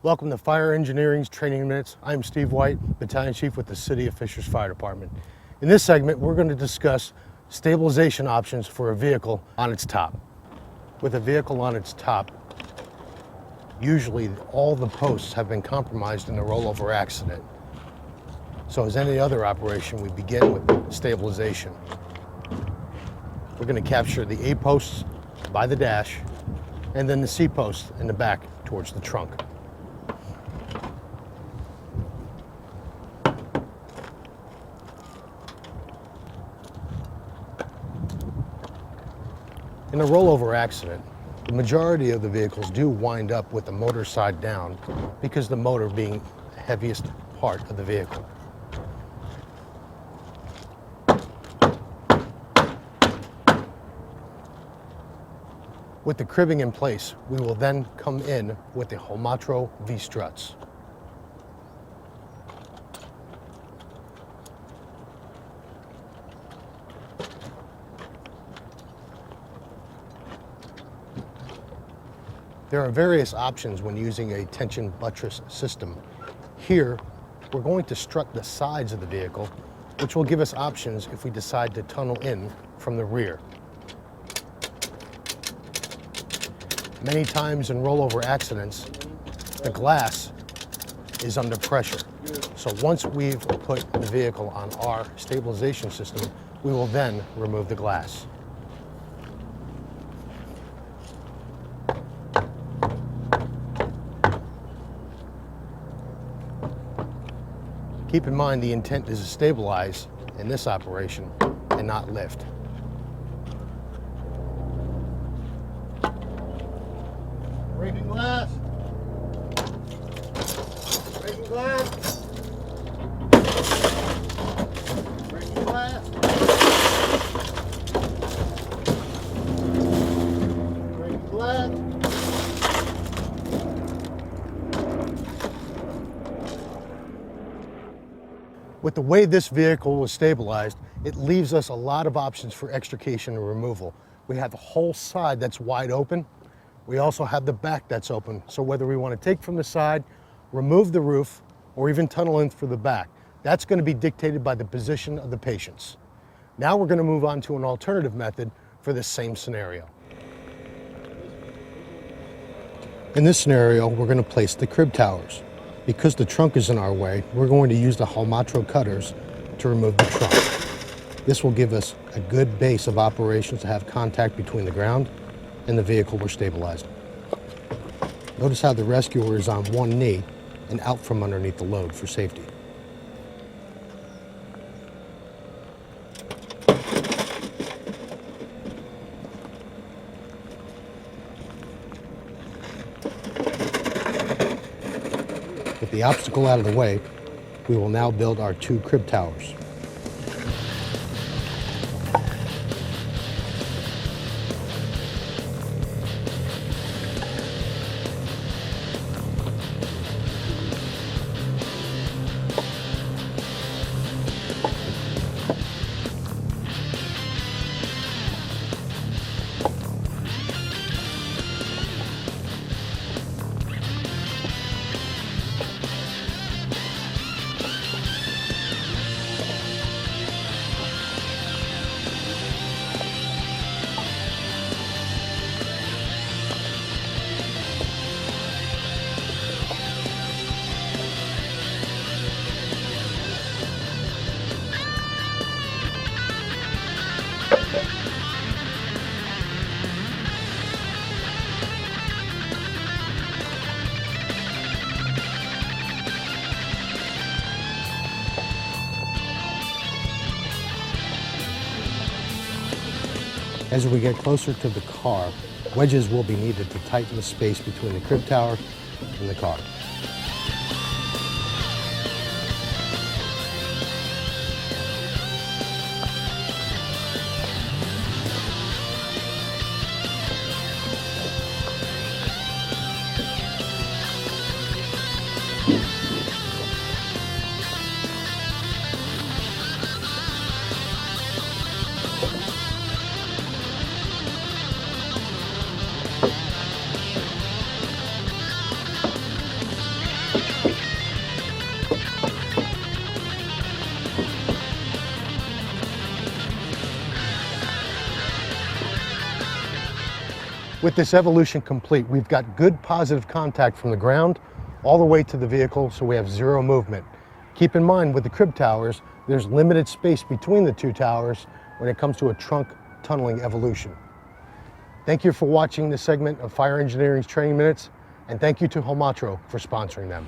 Welcome to Fire Engineering's Training Minutes. I'm Steve White, Battalion Chief with the City of Fishers Fire Department. In this segment, we're going to discuss stabilization options for a vehicle on its top. With a vehicle on its top, usually all the posts have been compromised in a rollover accident. So as any other operation, we begin with stabilization. We're going to capture the A posts by the dash and then the C posts in the back towards the trunk. In a rollover accident, the majority of the vehicles do wind up with the motor side down because the motor being the heaviest part of the vehicle. With the cribbing in place, we will then come in with the Homatro V-struts. There are various options when using a tension buttress system. Here, we're going to strut the sides of the vehicle, which will give us options if we decide to tunnel in from the rear. Many times in rollover accidents, the glass is under pressure. So once we've put the vehicle on our stabilization system, we will then remove the glass. Keep in mind the intent is to stabilize in this operation and not lift. Breaking glass. Breaking glass. Breaking glass. Breaking glass. With the way this vehicle was stabilized, it leaves us a lot of options for extrication and removal. We have the whole side that's wide open. We also have the back that's open. So whether we want to take from the side, remove the roof, or even tunnel in through the back, that's going to be dictated by the position of the patients. Now we're going to move on to an alternative method for this same scenario. In this scenario, we're going to place the crib towers. Because the trunk is in our way, we're going to use the Homatro cutters to remove the trunk. This will give us a good base of operations to have contact between the ground and the vehicle we're stabilizing. Notice how the rescuer is on one knee and out from underneath the load for safety. With the obstacle out of the way, we will now build our 2 crib towers. As we get closer to the car, wedges will be needed to tighten the space between the crib tower and the car. With this evolution complete, we've got good positive contact from the ground all the way to the vehicle, so we have zero movement. Keep in mind with the crib towers, there's limited space between the two towers when it comes to a trunk tunneling evolution. Thank you for watching this segment of Fire Engineering's Training Minutes, and thank you to Homatro for sponsoring them.